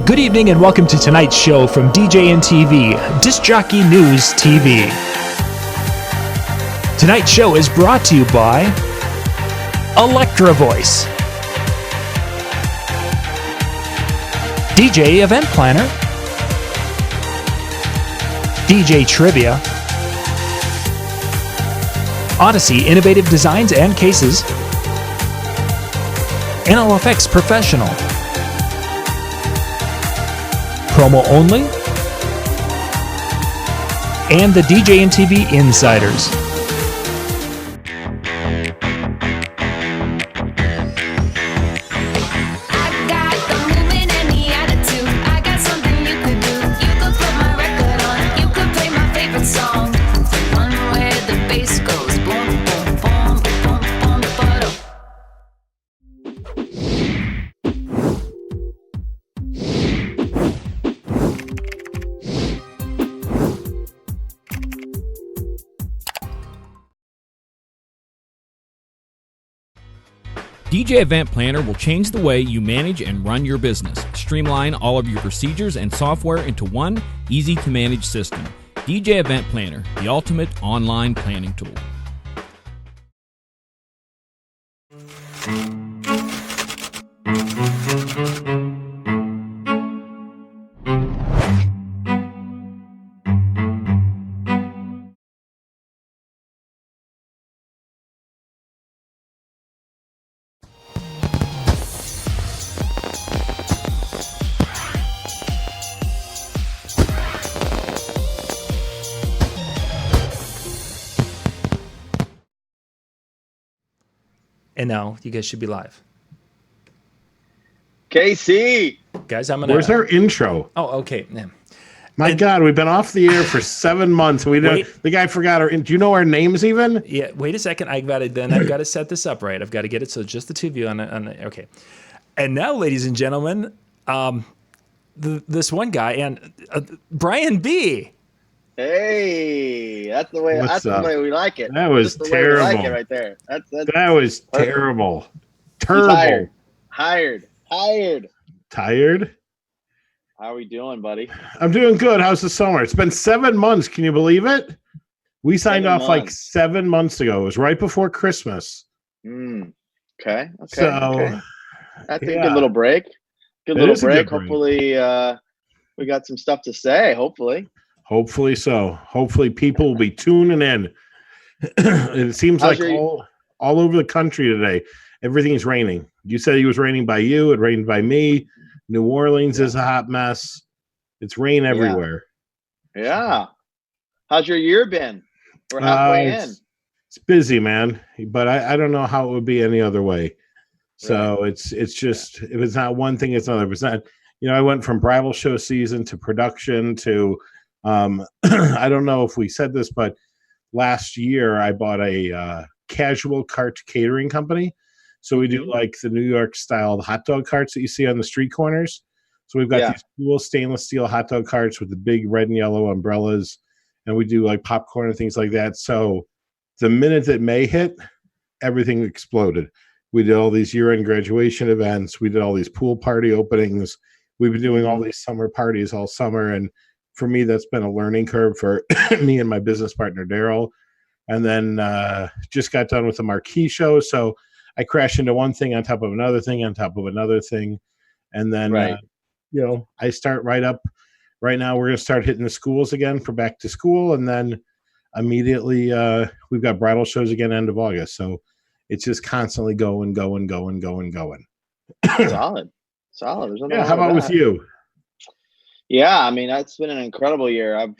Good evening and welcome to tonight's show from DJNTV, Disc Jockey News TV. Tonight's show is brought to you by Electra Voice, DJ Event Planner, DJ Trivia, Odyssey Innovative Designs and Cases, NLFX Professional, Promo Only, and the DJNTV Insiders. DJ Event Planner will change the way you manage and run your business. Streamline all of your procedures and software into one easy-to-manage system. DJ Event Planner, the ultimate online planning tool. And now you guys should be live. KC, Guys, I'm gonna. Where's our intro? Oh, okay. My God, we've been off the air for 7 months. We don't. Wait. The guy forgot our. Do you know our names even? Yeah, wait a second. I've got to set this up right. I've got to get it so just the two of you on okay. And now, ladies and gentlemen, this one guy and Brian B. hey, that's the way. That's the way we like it. That was That's the way we like it terrible. right there. That's That was perfect. terrible. Tired. Terrible. Tired. Tired? How are we doing, buddy? I'm doing good. How's the summer? It's been 7 months. Can you believe it? We signed 7 off like months. 7 months ago. It was right before Christmas. Okay. So, okay. That's a yeah. good little break. Good It little is a break. good break. Hopefully, we got some stuff to say. Hopefully. Hopefully so. Hopefully people will be tuning in. It seems How's like your- all over the country today, everything's raining. You said it was raining by you. It rained by me. New Orleans is a hot mess. It's rain everywhere. Yeah. How's your year been? We're halfway in. It's busy, man. But I don't know how it would be any other way. So it's just if it's not one thing, it's another. If it's not, I went from bridal show season to production to I don't know if we said this, but last year I bought a casual cart catering company. So we do like the New York style hot dog carts that you see on the street corners. So we've got these cool stainless steel hot dog carts with the big red and yellow umbrellas, and we do like popcorn and things like that. So the minute that May hit, everything exploded. We did all these year-end graduation events. We did all these pool party openings. We've been doing all these summer parties all summer. And for me, that's been a learning curve for me and my business partner, Daryl. And then just got done with the marquee show. So I crash into one thing on top of another thing on top of another thing. And then, I start right up. Right now, we're going to start hitting the schools again for back to school. And then immediately, we've got bridal shows again end of August. So it's just constantly going. Solid. There's nothing How wrong about with you? Yeah, I mean, that's been an incredible year. I've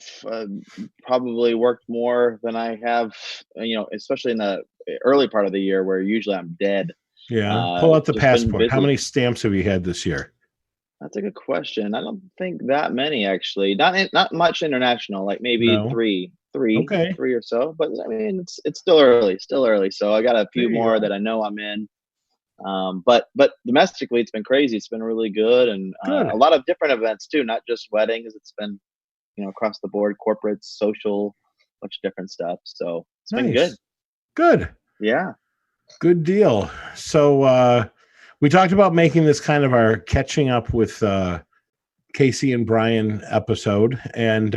probably worked more than I have, especially in the early part of the year where usually I'm dead. Yeah. Pull out the just been passport. How busy. many stamps have you had this year? That's a good question. I don't think that many, actually. Not much international, like maybe No. three Okay. or so. But I mean, it's still early. So I got a few There you more go. that I know I'm in. But domestically, it's been crazy. It's been really good, and Good. a lot of different events too, not just weddings. It's been, across the board, corporate, social, bunch of different stuff. So it's been good. Good. Yeah. Good deal. So we talked about making this kind of our catching up with Casey and Brian episode, and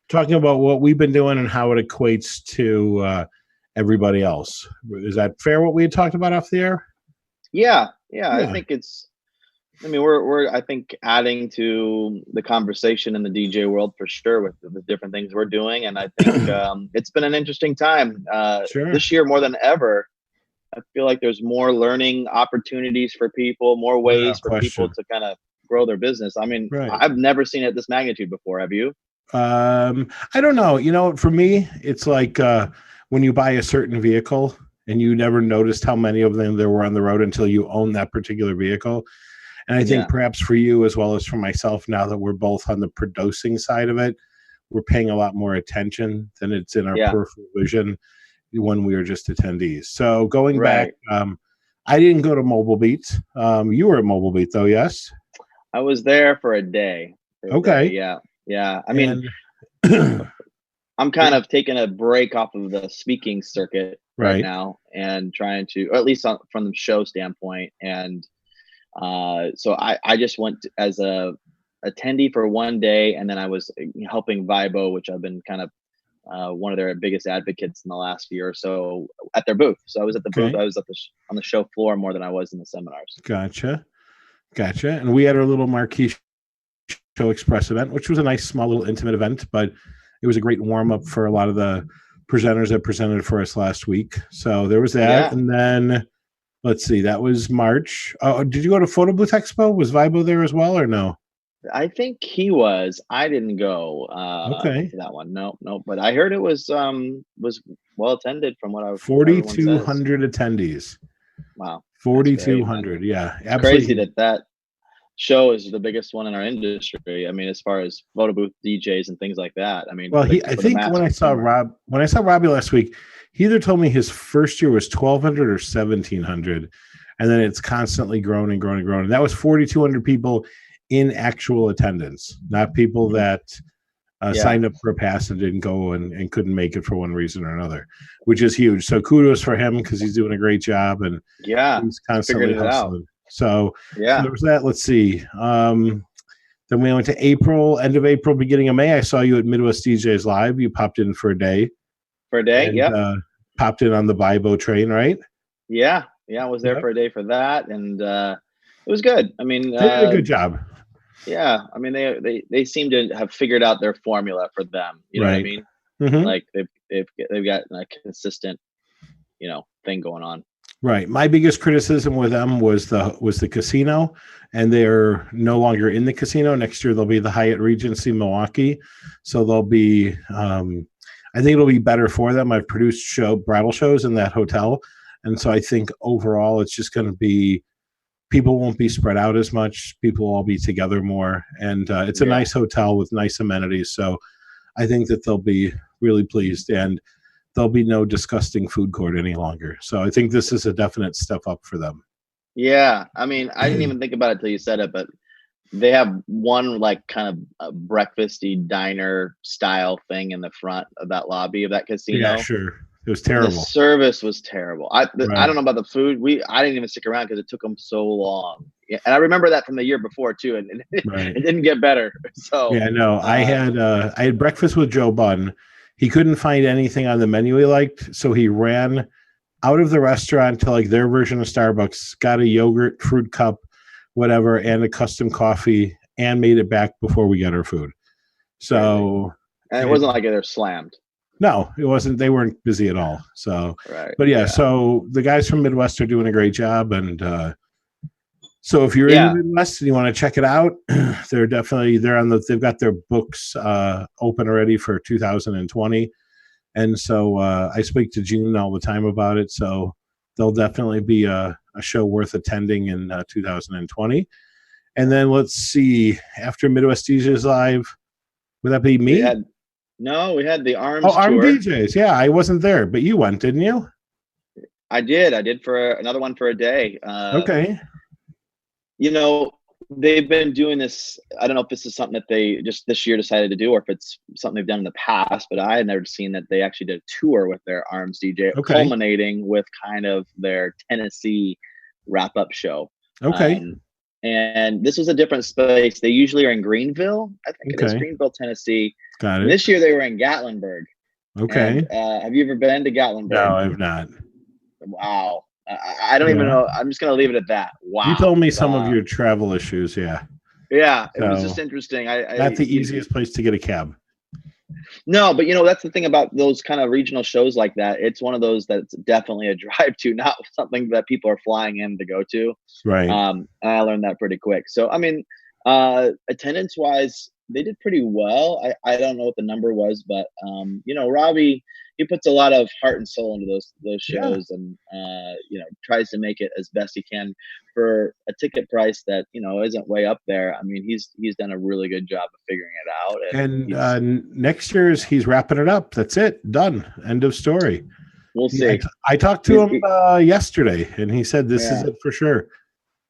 talking about what we've been doing and how it equates to everybody else. Is that fair? What we had talked about off the air? Yeah. I think it's. I mean, we're I think adding to the conversation in the DJ world for sure with the different things we're doing, and I think it's been an interesting time Sure. this year more than ever. I feel like there's more learning opportunities for people, more ways for people to kind of grow their business. I mean, Right. I've never seen it this magnitude before. Have you? I don't know. You know, for me, it's like when you buy a certain vehicle and you never noticed how many of them there were on the road until you own that particular vehicle. And I think perhaps for you as well as for myself, now that we're both on the producing side of it, we're paying a lot more attention than it's in our peripheral vision when we were just attendees. So going back, I didn't go to Mobile Beat. You were at Mobile Beat though, yes? I was there for a day. Okay. Yeah. I mean, I'm kind of taking a break off of the speaking circuit right now and trying to, or at least from the show standpoint. And so I just went as a attendee for one day, and then I was helping Vibo, which I've been kind of one of their biggest advocates in the last year or so, at their booth. So I was at the booth. I was at on the show floor more than I was in the seminars. Gotcha. And we had our little marquee Show Express event, which was a nice, small, little intimate event, but it was a great warm up for a lot of the presenters that presented for us last week. So there was that, and then. Let's see, that was March. Did you go to Photo Booth Expo? Was Vibo there as well, or no? I think he was. I didn't go to that one. No. But I heard it was well attended from what I was. 4,200 attendees. Wow, 4,200. Yeah, absolutely. Crazy that show is the biggest one in our industry. I mean, as far as photo booth DJs and things like that. I mean, well, I think when I saw Robbie last week, he either told me his first year was 1,200 or 1,700, and then it's constantly grown and grown and grown. And that was 4,200 people in actual attendance, not people that signed up for a pass and didn't go and couldn't make it for one reason or another, which is huge. So kudos for him because he's doing a great job and he's constantly hustling. So there was that. Let's see. Then we went to April, end of April, beginning of May. I saw you at Midwest DJs Live. You popped in for a day. Popped in on the Vibo train, right? Yeah, I was there for a day for that, and it was good. I mean, they did a good job. Yeah, I mean, they seem to have figured out their formula for them. You know what I mean? Mm-hmm. Like they've got a consistent, thing going on. Right. My biggest criticism with them was the casino, and they're no longer in the casino. Next year they'll be the Hyatt Regency Milwaukee, so they'll be. I think it'll be better for them. I've produced bridal shows in that hotel. And so I think overall it's just going to be, people won't be spread out as much. People will all be together more. And it's a nice hotel with nice amenities. So I think that they'll be really pleased, and there'll be no disgusting food court any longer. So I think this is a definite step up for them. Yeah. I mean, I didn't even think about it till you said it, but they have one like kind of a breakfasty diner style thing in the front of that lobby of that casino. Yeah, sure. It was terrible. The service was terrible. I don't know about the food. I didn't even stick around because it took them so long. Yeah, and I remember that from the year before too, and it didn't get better. So yeah, no, I had breakfast with Joe Bunn. He couldn't find anything on the menu he liked, so he ran out of the restaurant to like their version of Starbucks, got a yogurt, fruit cup, whatever, and a custom coffee, and made it back before we got our food. So, and it wasn't like they're slammed. No, it wasn't. They weren't busy at all. So, but yeah, so the guys from Midwest are doing a great job. And so if you're in the Midwest and you want to check it out, they've got their books open already for 2020. And so I speak to June all the time about it. So there'll definitely be a show worth attending in 2020. And then let's see, after Midwest DJs Live, would that be me? We had the ARMS tour. ARM DJs. Yeah, I wasn't there, but you went, didn't you? I did for another one for a day. Okay. They've been doing this. I don't know if this is something that they just this year decided to do, or if it's something they've done in the past, but I had never seen that they actually did a tour with their ARMS DJ, culminating with kind of their Tennessee wrap-up show. Okay. and this was a different space. They usually are in Greenville. I think it is Greenville, Tennessee. Got it. And this year they were in Gatlinburg. Okay. And, have you ever been to Gatlinburg? No, I've not. Wow. I don't even know. I'm just going to leave it at that. Wow. You told me some of your travel issues. Yeah. Yeah. It was just interesting. Not the easiest place to get a cab. No, but that's the thing about those kind of regional shows like that. It's one of those that's definitely a drive to, not something that people are flying in to go to. Right. I learned that pretty quick. So, I mean, attendance wise, they did pretty well. I don't know what the number was, but Robbie, he puts a lot of heart and soul into those shows, and tries to make it as best he can for a ticket price that isn't way up there. I mean, he's done a really good job of figuring it out. And next year's he's wrapping it up. That's it, done. End of story. We'll see. I talked to him yesterday, and he said this is it for sure.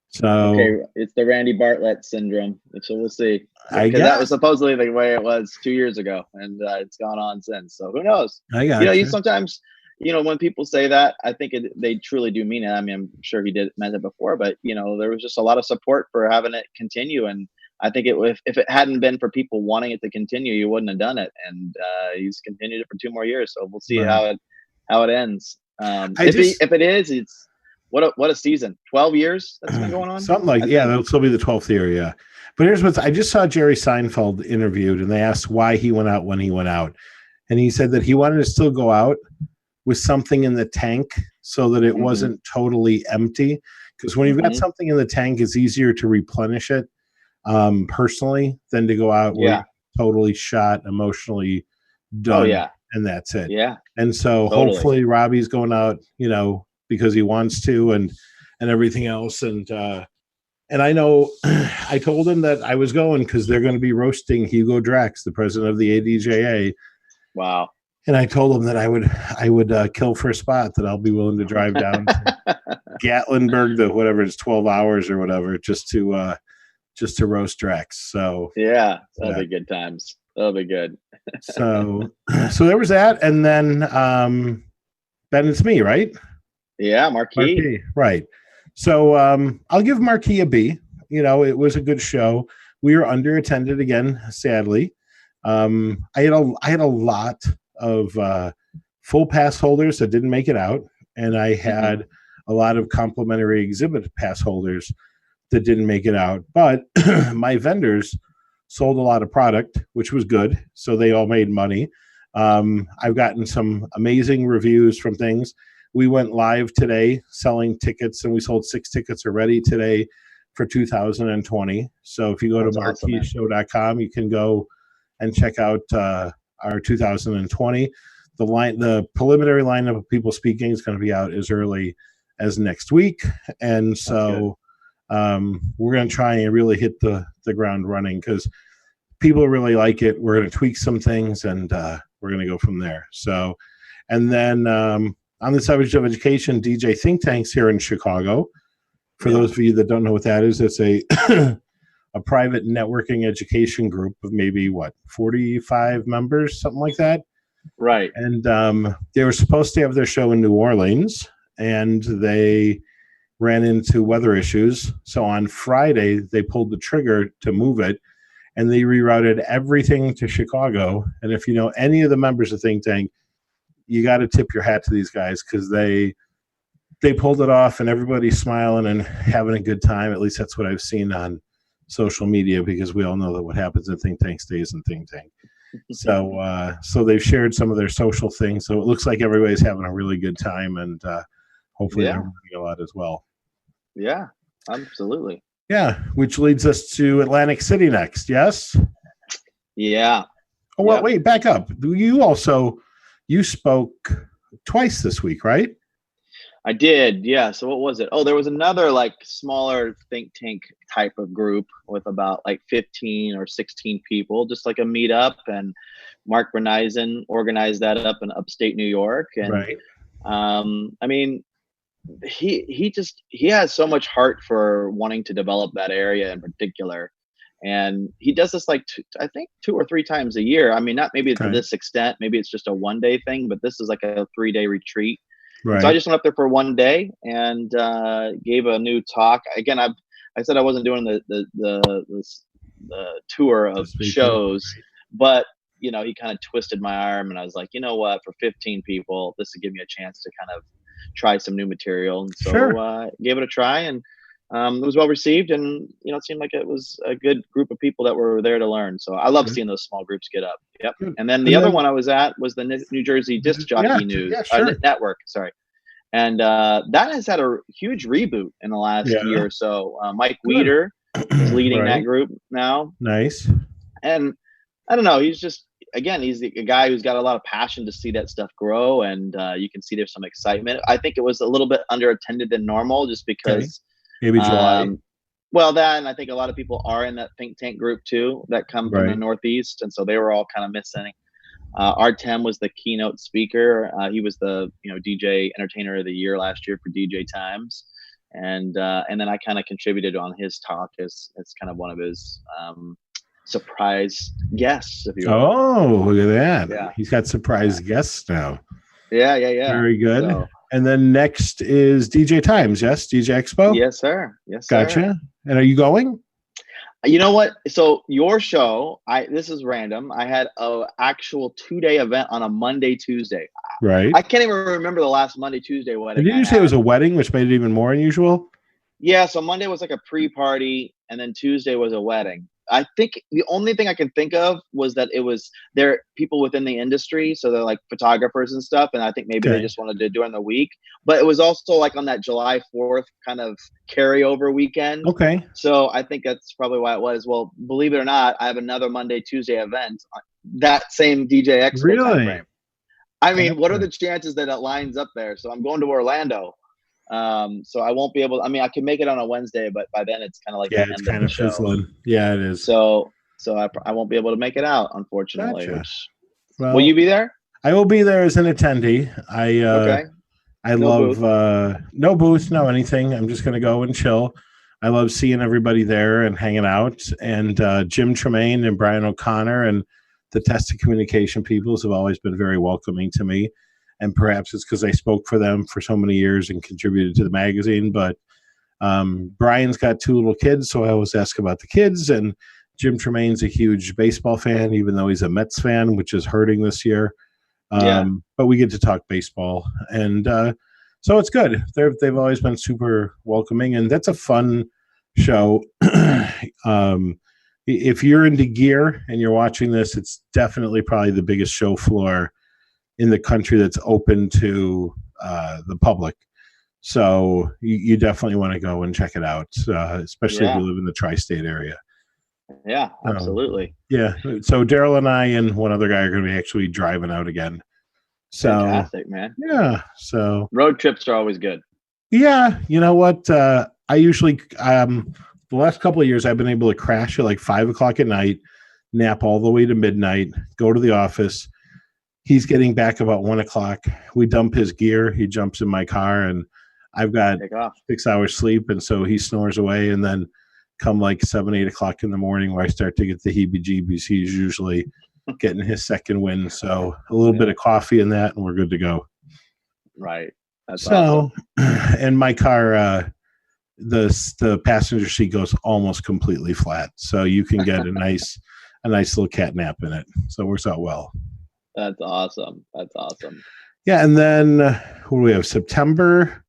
So it's the Randy Bartlett syndrome. So we'll see. Because that was supposedly the way it was 2 years ago, and it's gone on since. So who knows? You sometimes, when people say that, I think they truly do mean it. I mean, I'm sure he meant it before, but there was just a lot of support for having it continue, and I think if it hadn't been for people wanting it to continue, you wouldn't have done it. And he's continued it for 2 more years. So we'll see how it ends. If it is, it's. What a season. 12 years that's been going on? Something like that'll still be the 12th year, yeah. But here's I just saw Jerry Seinfeld interviewed, and they asked why he went out when he went out. And he said that he wanted to still go out with something in the tank so that it wasn't totally empty. Because when you've got something in the tank, it's easier to replenish it personally than to go out with totally shot, emotionally done. Oh, yeah. And that's it. Yeah. And so hopefully Robbie's going out, because he wants to and everything else. And I know I told him that I was going because they're going to be roasting Hugo Drax, the president of the ADJA. Wow. And I told him that I would kill for a spot, that I'll be willing to drive down to Gatlinburg, to whatever it's 12 hours or whatever, just to roast Drax. So yeah, that'll be good times. That'll be good. so there was that. And then Ben, it's me, right? Yeah, Marquis. Right. So I'll give Marquis a B. It was a good show. We were underattended again, sadly. I had a lot of full pass holders that didn't make it out, and I had a lot of complimentary exhibit pass holders that didn't make it out. But my vendors sold a lot of product, which was good. So they all made money. I've gotten some amazing reviews from things. We went live today selling tickets, and we sold 6 tickets already today for 2020. So if you go to marquisshow.com, you can go and check out our 2020. The preliminary lineup of people speaking is going to be out as early as next week. And so we're going to try and really hit the ground running because people really like it. We're going to tweak some things, and we're going to go from there. So, and then on the subject of education, DJ Think Tanks here in Chicago. For those of you that don't know what that is, it's a a private networking education group of maybe 45 members, something like that. Right. And they were supposed to have their show in New Orleans, and they ran into weather issues. So on Friday, they pulled the trigger to move it, and they rerouted everything to Chicago. And if you know any of the members of Think Tank, you got to tip your hat to these guys because they pulled it off, and everybody's smiling and having a good time. At least that's what I've seen on social media, because we all know that what happens in Think Tank stays in Think Tank. So they've shared some of their social things. So it looks like everybody's having a really good time, and hopefully they're learning a lot as well. Yeah, absolutely. Yeah, which leads us to Atlantic City next. Yes. Yeah. Oh well, wait, back up. You spoke twice this week, right? I did, yeah. So what was it? Oh, there was another smaller think tank type of group with about 15 or 16 people, just like a meetup. And Mark Berneisen organized that up in upstate New York. And right. I mean, he has so much heart for wanting to develop that area in particular. And he does this I think 2 or 3 times a year. I mean, not maybe to this extent, maybe it's just a 1-day thing, but this is like a 3-day retreat. Right. So I just went up there for 1 day and gave a new talk. Again, I've I said I wasn't doing the tour of shows, but you know, he kind of twisted my arm, and I was like, you know what, for 15 people, this would give me a chance to kind of try some new material. And so gave it a try, and it was well received, and you know, it seemed like it was a good group of people that were there to learn. So I love seeing those small groups get up. Yep. And then the other one I was at was the New Jersey Disc Jockey Network. Sorry. And that has had a huge reboot in the last year or so. Mike Weeder is leading that group now. Nice. And I don't know, he's just, again, he's a guy who's got a lot of passion to see that stuff grow, and you can see there's some excitement. I think it was a little bit underattended than normal, just because maybe July. Well, that, and I think a lot of people are in that think tank group too that come from the Northeast, and so they were all kind of missing. Artem was the keynote speaker. He was the DJ Entertainer of the Year last year for DJ Times, and then I kind of contributed on his talk as kind of one of his surprise guests, if you will. Oh, look at that! Yeah. He's got surprise guests now. Yeah. Very good. So, and then next is DJ Times, yes? DJ Expo? Yes, sir. Gotcha. And are you going? You know what? So your show, this is random. I had a actual 2-day event on a Monday, Tuesday. Right. I can't even remember the last Monday, Tuesday wedding. Didn't you say it was a wedding, which made it even more unusual? Yeah. So Monday was like a pre-party, and then Tuesday was a wedding. I think the only thing I can think of was that it was there people within the industry, so they're like photographers and stuff, and I think maybe they just wanted to do it in the week. But it was also like on that July 4th kind of carryover weekend. Okay. So I think that's probably why it was. Well, believe it or not, I have another Monday, Tuesday event on that same DJ Expo really? timeframe. I mean, what are the chances that it lines up there? So I'm going to Orlando. So I won't be able to, I can make it on a Wednesday, but by then it's kind of like it's kind of fizzling. Yeah, it is. So I won't be able to make it out, unfortunately. Gotcha. Will you be there? I will be there as an attendee. I love no booth, no anything. I'm just gonna go and chill. I love seeing everybody there and hanging out. And Jim Tremaine and Brian O'Connor and the Tested Communication peoples have always been very welcoming to me. And perhaps it's because I spoke for them for so many years and contributed to the magazine. But Brian's got 2 little kids, so I always ask about the kids. And Jim Tremaine's a huge baseball fan, even though he's a Mets fan, which is hurting this year. But we get to talk baseball. And so it's good. They've always been super welcoming. And that's a fun show. If you're into gear and you're watching this, it's definitely probably the biggest show floor in the country that's open to the public. So you definitely want to go and check it out, especially if you live in the tri-state area. Yeah, absolutely. So Daryl and I and one other guy are going to be actually driving out again. So fantastic, man. Yeah. So road trips are always good. Yeah. You know what? I usually, the last couple of years, I've been able to crash at like 5 o'clock at night, nap all the way to midnight, go to the office. He's getting back about 1 o'clock. We dump his gear. He jumps in my car, and I've got 6 hours sleep. And so he snores away. And then come like 7, 8 o'clock in the morning where I start to get the heebie-jeebies, he's usually getting his second win. So a little bit of coffee in that, and we're good to go. Right. That's awesome. And my car, the passenger seat goes almost completely flat. So you can get a nice little cat nap in it. So it works out well. That's awesome. Yeah, and then what do we have? September.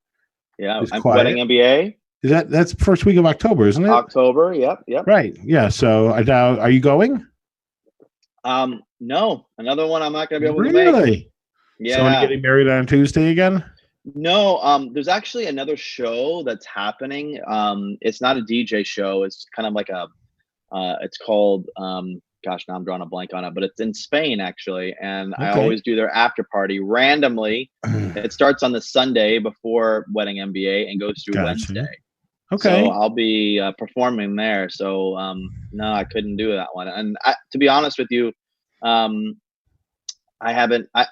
Yeah, I'm Wedding MBA. That's first week of October, isn't it? October. Yep. Right. Yeah. So are you going? No, another one I'm not going to be able to make. Really? Yeah. Someone getting married on Tuesday again? No. There's actually another show that's happening. It's not a DJ show. It's kind of like it's called. Gosh, now I'm drawing a blank on it, but it's in Spain actually, and I always do their after party randomly. It starts on the Sunday before Wedding MBA and goes through Wednesday. Okay, so I'll be performing there. So no, I couldn't do that one. And to be honest with you, I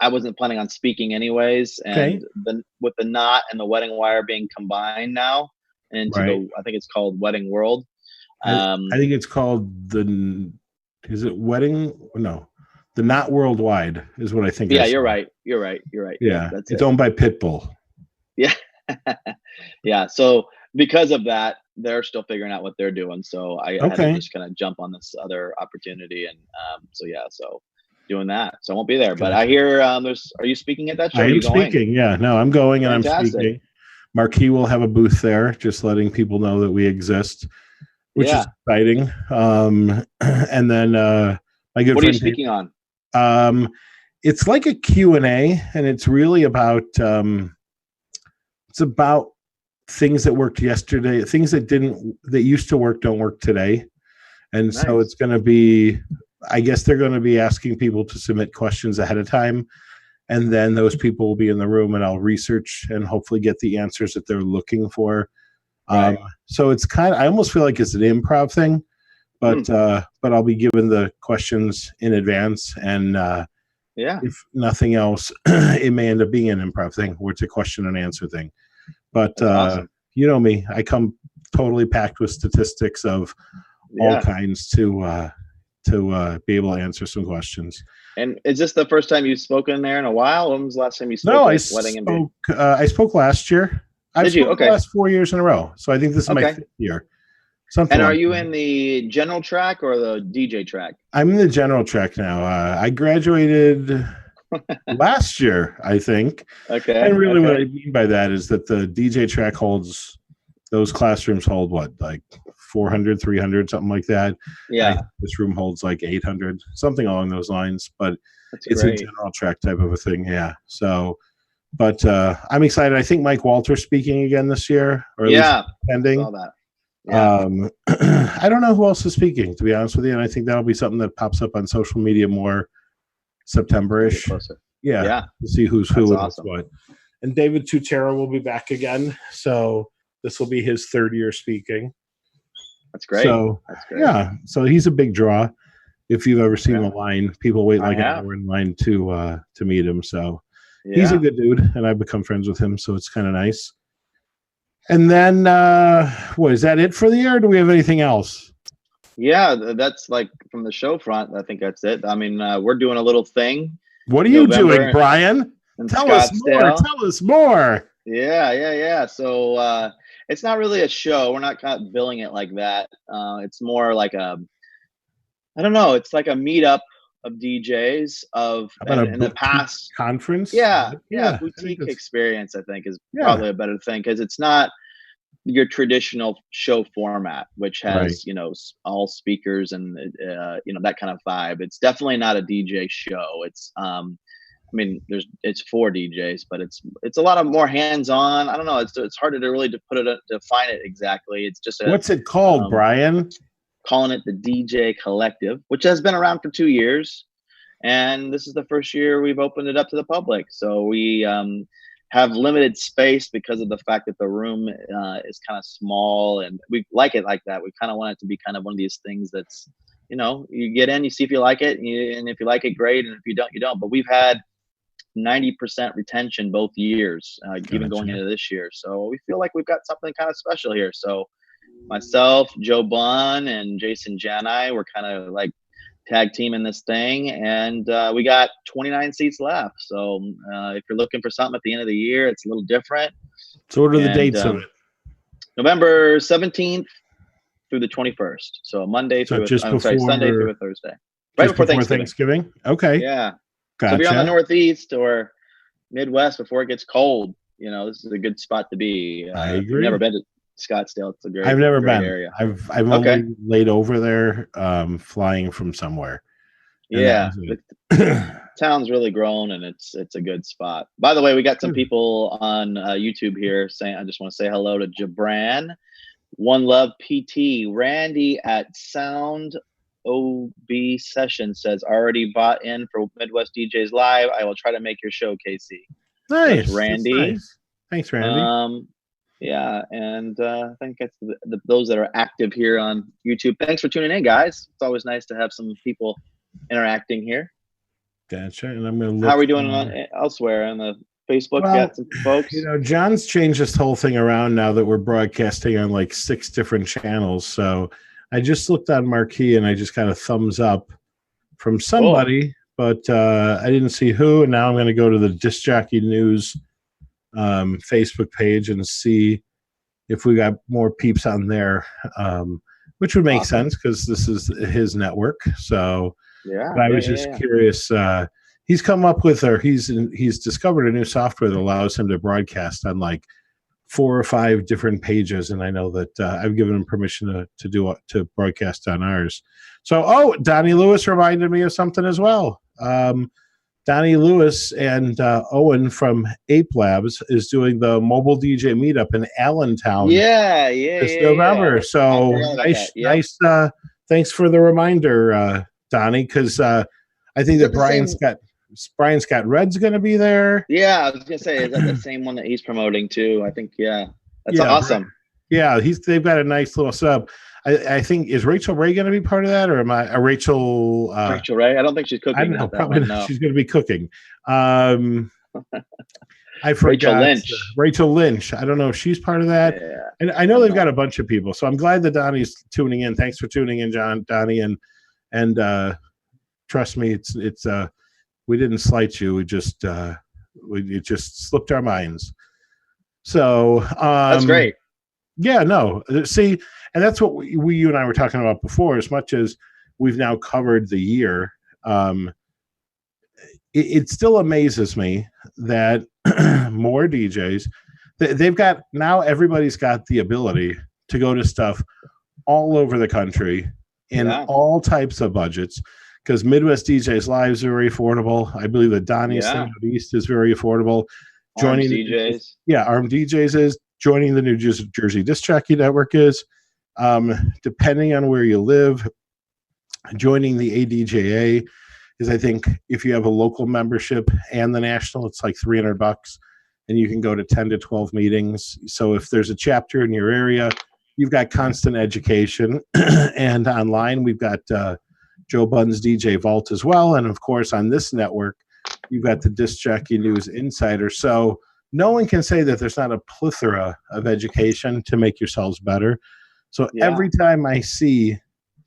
wasn't planning on speaking anyways. And with the knot and the wedding wire being combined now into I think it's called Wedding World. I think it's called Is it Wedding? No, the Not Worldwide is what I think. Yeah, you're right. Yeah, it's owned by Pitbull. Yeah. Yeah. So because of that, they're still figuring out what they're doing. So I had to just kind of jump on this other opportunity. And so doing that. So I won't be there. But I hear are you speaking at that show? I am going? speaking. Yeah, no, I'm going and Fantastic. I'm speaking. Marquee will have a booth there, just letting people know that we exist, which is exciting. And then my good friend. What are you speaking on? It's like a Q&A, and it's really about it's about things that worked yesterday, things that used to work don't work today. And nice. So it's going to be, I guess they're going to be asking people to submit questions ahead of time, and then those people will be in the room, and I'll research and hopefully get the answers that they're looking for. Right. So it's I almost feel like it's an improv thing, but I'll be given the questions in advance, and if nothing else, it may end up being an improv thing where it's a question and answer thing. But awesome. You know me, I come totally packed with statistics of all kinds to be able to answer some questions. And is this the first time you've spoken there in a while? When was the last time you spoke? No, I spoke last year. Did you? Okay. The last 4 years in a row. So I think this is my 5th year. Something. And are you in the general track or the DJ track? I'm in the general track now. I graduated last year, I think. Okay. And really what I mean by that is that the DJ track those classrooms hold what, like 400, 300, something like that. Yeah. This room holds like 800, something along those lines. But it's a general track type of a thing. Yeah. So, but I'm excited. I think Mike Walter's speaking again this year, or at least pending. I saw that. Yeah. I don't know who else is speaking, to be honest with you, and I think that'll be something that pops up on social media more September-ish. To see who's who and what's what. And David Tutera will be back again, so this will be his 3rd year speaking. That's great. So so he's a big draw. If you've ever seen the line, people wait like an hour in line to meet him. So he's a good dude, and I've become friends with him, so it's kind of nice. And then, what is that it for the year? Or do we have anything else? Yeah, that's like from the show front. I think that's it. I mean, we're doing a little thing. What are you doing, Brian? Tell us more. Yeah. So it's not really a show. We're not kind of billing it like that. It's more like I don't know. It's like a meetup of DJs in the past conference. Boutique experience, I think, is probably a better thing, because it's not your traditional show format, which has all speakers and that kind of vibe. It's definitely not a DJ show. It's it's for DJs, but it's a lot of more hands-on. I don't know. It's harder to really define it exactly. It's just what's it called, Brian? Calling it the DJ Collective, which has been around for 2 years, and this is the first year we've opened it up to the public. So we have limited space because of the fact that the room is kind of small, and we like it like that. We kind of want it to be kind of one of these things that's, you get in, you see if you like it, and if you like it, great, and if you don't, you don't. But we've had 90% retention both years, even going into this year. So we feel like we've got something kind of special here. So myself, Joe Bunn, and Jason Janai, we're kind of like tag team in this thing, and we got 29 seats left. So if you're looking for something at the end of the year, it's a little different. So what are the dates of it? November 17th through the 21st. So Monday through Sunday through a Thursday. Right before Thanksgiving. Okay. Yeah. Gotcha. So if you're on the Northeast or Midwest before it gets cold, this is a good spot to be. I agree. I've never been to Scottsdale. It's a great. I've never been. Area. I've only laid over there, flying from somewhere. Yeah, the town's really grown, and it's a good spot. By the way, we got some people on YouTube here saying, I just want to say hello to Jabran, One Love PT, Randy at Sound OB Session says already bought in for Midwest DJs Live. I will try to make your show, Casey. Nice, Randy. Nice. Thanks, Randy. Yeah, and I think that's those that are active here on YouTube. Thanks for tuning in, guys. It's always nice to have some people interacting here. Gotcha. And I'm going to look. How are we doing elsewhere on the Facebook? Got some folks. John's changed this whole thing around now that we're broadcasting on like 6 different channels. So I just looked on Marquee and I just got a thumbs up from somebody, but I didn't see who. And now I'm going to go to the Disc Jockey News Facebook page and see if we got more peeps on there, which would make Awesome. sense because this is his network. So, Yeah. but I was just curious. He's come up with, or he's discovered a new software that allows him to broadcast on like 4 or 5 different pages, and I know that I've given him permission to broadcast on ours. So, Donnie Lewis reminded me of something as well. Donnie Lewis and Owen from Ape Labs is doing the mobile DJ meetup in Allentown. This November. So nice. Thanks for the reminder, Donnie, because I think that Brian Scott Red's going to be there. Yeah, I was going to say, is that the same one that he's promoting too? I think, that's awesome. Yeah, they've got a nice little setup. I think, is Rachel Ray going to be part of that, or am I Rachel Ray? I don't think she's cooking. I don't know. Probably no. She's going to be cooking. I forgot Rachel Lynch. I don't know if she's part of that. Yeah. And I know they've got a bunch of people, so I'm glad that Donnie's tuning in. Thanks for tuning in, Donnie, and trust me, it's we didn't slight you. We just it just slipped our minds. So that's great. Yeah, no. See, and that's what you and I were talking about before. As much as we've now covered the year, it still amazes me that more DJs, they've got, now everybody's got the ability to go to stuff all over the country in all types of budgets, because Midwest DJs Lives are very affordable. I believe that Donnie's thing out East is very affordable. Joining DJs. Armed DJs is. Joining the New Jersey Disc Jockey Network is. Depending on where you live, joining the ADJA is, I think, if you have a local membership and the national, it's like $300, and you can go to 10 to 12 meetings. So if there's a chapter in your area, you've got constant education. And online, we've got Joe Bunn's DJ Vault as well. And of course, on this network, you've got the Disc Jockey News Insider. So no one can say that there's not a plethora of education to make yourselves better. So every time I see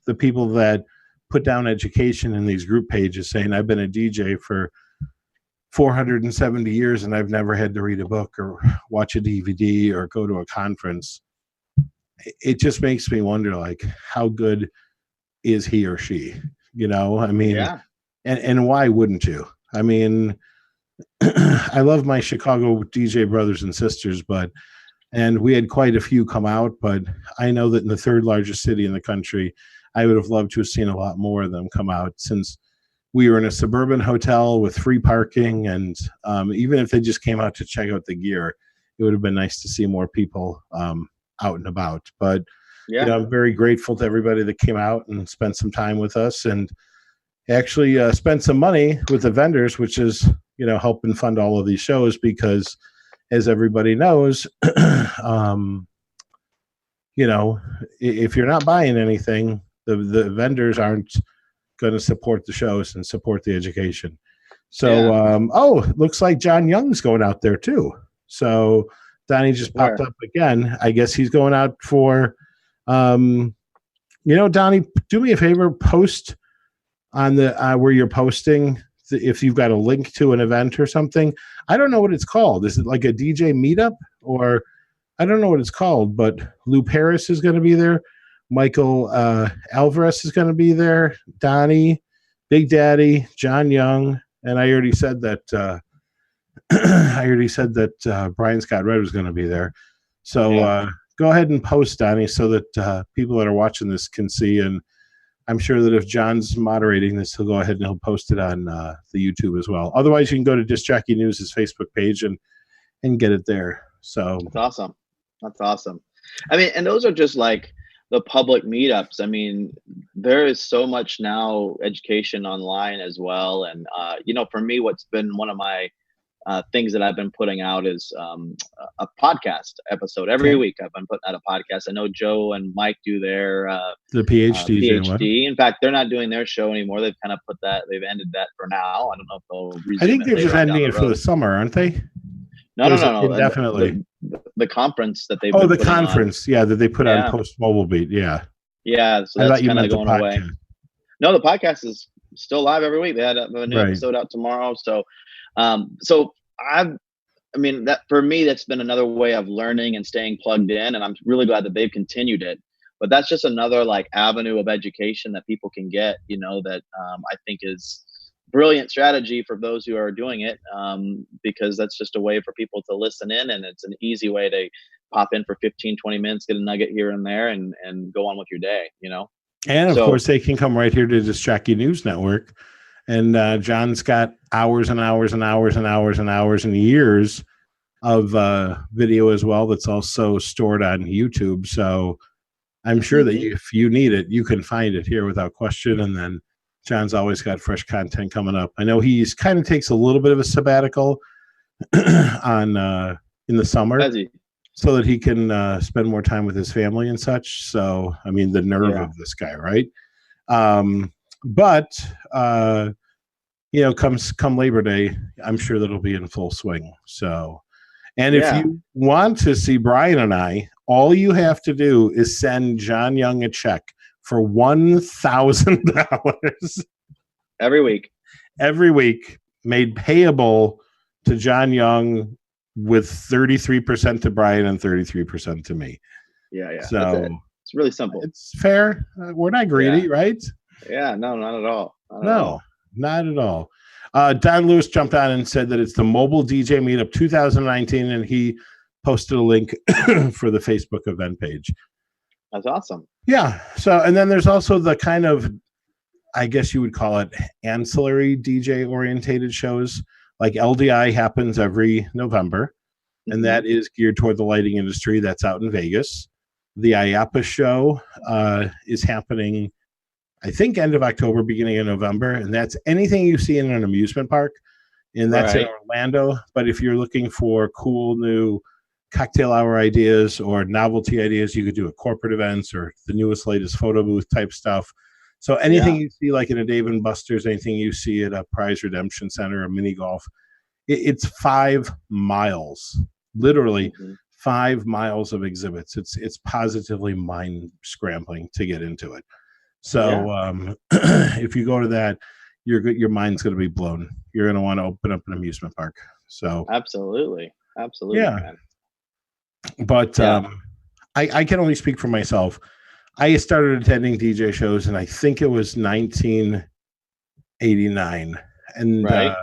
the people that put down education in these group pages saying, I've been a DJ for 470 years and I've never had to read a book or watch a DVD or go to a conference, it just makes me wonder, like, how good is he or she? You know, I mean, and why wouldn't you? I mean, I love my Chicago DJ brothers and sisters, and we had quite a few come out, but I know that in the 3rd largest city in the country, I would have loved to have seen a lot more of them come out, since we were in a suburban hotel with free parking. And even if they just came out to check out the gear, it would have been nice to see more people out and about. But you know, I'm very grateful to everybody that came out and spent some time with us, and actually spent some money with the vendors, which is, you know, helping fund all of these shows, because as everybody knows, you know, if you're not buying anything, the vendors aren't going to support the shows and support the education. So, looks like John Young's going out there too. So Donnie just popped up again. I guess he's going out for, you know, Donnie, do me a favor, post on the where you're posting, if you've got a link to an event or something. I don't know what it's called. Is it like a DJ meetup, or I don't know what it's called, but Lou Paris is going to be there. Michael Alvarez is going to be there. Donnie, Big Daddy, John Young, and I already said that. Brian Scott Red was going to be there. So go ahead and post, Donnie, so that people that are watching this can see. And I'm sure that if John's moderating this, he'll go ahead and he'll post it on the YouTube as well. Otherwise, you can go to Disc Jockey News' Facebook page and get it there. So that's awesome. That's awesome. I mean, and those are just like the public meetups. I mean, there is so much now education online as well. And, you know, for me, what's been one of my things that I've been putting out is a podcast episode every week. I've been putting out a podcast. I know Joe and Mike do their the PhD. PhD. In fact, they're not doing their show anymore. They've kind of they've ended that for now. I don't know if they'll resume. I think they're just ending it for the summer, aren't they? No. Indefinitely. The conference that they the conference, that they put on Post Mobile Beat, yeah. So that's kind of going away. No, the podcast is still live every week. They had a new episode out tomorrow. So, I I mean, that for me, that's been another way of learning and staying plugged in. And I'm really glad that they've continued it. But that's just another like avenue of education that people can get, that I think is brilliant strategy for those who are doing it, because that's just a way for people to listen in, and it's an easy way to pop in for 15-20 minutes, get a nugget here and there, and go on with your day. And of So, course, they can come right here to Distract You News Network. And John's got hours and hours and hours and hours and hours and years of video as well that's also stored on YouTube. So I'm sure that if you need it, you can find it here without question. And then John's always got fresh content coming up. I know he's kind of takes a little bit of a sabbatical on in the summer, so that he can spend more time with his family and such. So, I mean, the nerve of this guy, right? But come Labor Day, I'm sure that'll be in full swing. So, and if you want to see Brian and I, all you have to do is send John Young a check for $1,000 every week, made payable to John Young, with 33% to Brian and 33% to me. Yeah. So it's really simple. It's fair. We're not greedy, right? Yeah, no, not at all. Not at all. Don Lewis jumped on and said that it's the Mobile DJ Meetup 2019, and he posted a link for the Facebook event page. That's awesome. Yeah. So, and then there's also the kind of, I guess you would call it, ancillary DJ orientated shows. Like LDI happens every November, and that is geared toward the lighting industry. That's out in Vegas. The IAPA show is happening, I think, end of October, beginning of November, and that's anything you see in an amusement park, and that's in Orlando. But if you're looking for cool new cocktail hour ideas or novelty ideas, you could do at corporate events or the newest, latest photo booth type stuff. So anything you see like in a Dave & Buster's, anything you see at a Prize Redemption Center, a mini golf, it's 5 miles, literally 5 miles of exhibits. It's positively mind scrambling to get into it. So if you go to that, your mind's going to be blown. You're going to want to open up an amusement park. So absolutely, yeah. Man. But I can only speak for myself. I started attending DJ shows, and I think it was 1989, and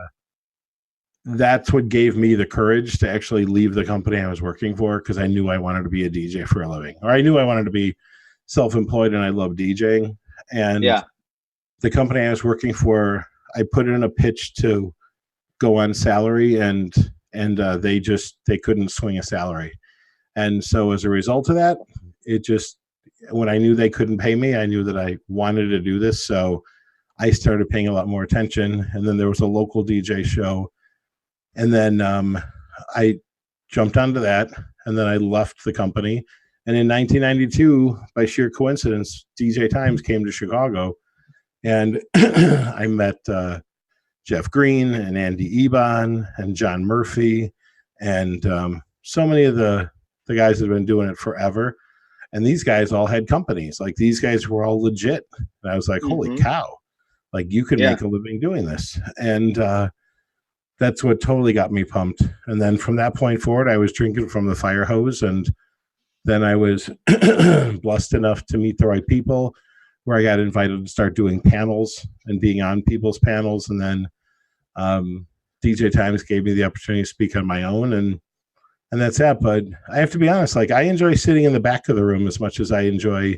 that's what gave me the courage to actually leave the company I was working for, because I knew I wanted to be a DJ for a living, or I knew I wanted to be self-employed, and I love DJing. And the company I was working for, I put in a pitch to go on salary, and they couldn't swing a salary, and so as a result of that, when I knew they couldn't pay me, I knew that I wanted to do this. So I started paying a lot more attention. And then there was a local DJ show. And then I jumped onto that. And then I left the company. And in 1992, by sheer coincidence, DJ Times came to Chicago. And I met Jeff Green and Andy Ebon and John Murphy and so many of the guys that have been doing it forever. And these guys all had companies. Like, these guys were all legit. And I was like, holy cow, like, you can make a living doing this. And that's what totally got me pumped. And then from that point forward, I was drinking from the fire hose. And then I was blessed enough to meet the right people, where I got invited to start doing panels and being on people's panels. And then DJ Times gave me the opportunity to speak on my own. And that's that. But I have to be honest, like, I enjoy sitting in the back of the room as much as I enjoy